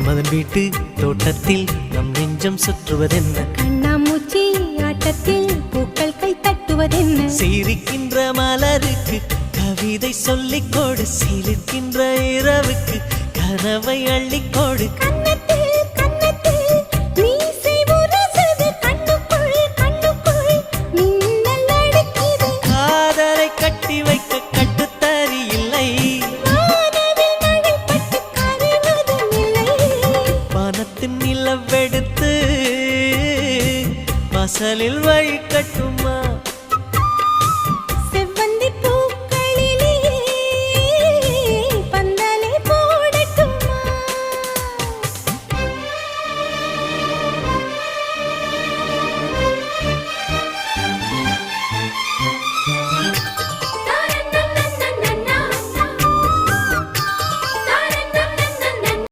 மன்மதன் வீட்டு தோட்டத்தில் நம் நெஞ்சம் சுற்றுவதென்ன கண்ணாமூச்சி ஆட்டத்தில் பூக்கள் கை தட்டுவதென்ன சிரிக்கின்ற மலருக்கு கவிதை சொல்லிக்கோடு சிலிர்க்கின்ற இரவுக்கு கனவை அள்ளிக்கோடு காதலை கட்டி வைக்க கட்டுத்தறி இல்லை வானத்தின் நிலவெடுத்து வாசலில் வழி கட்டுமா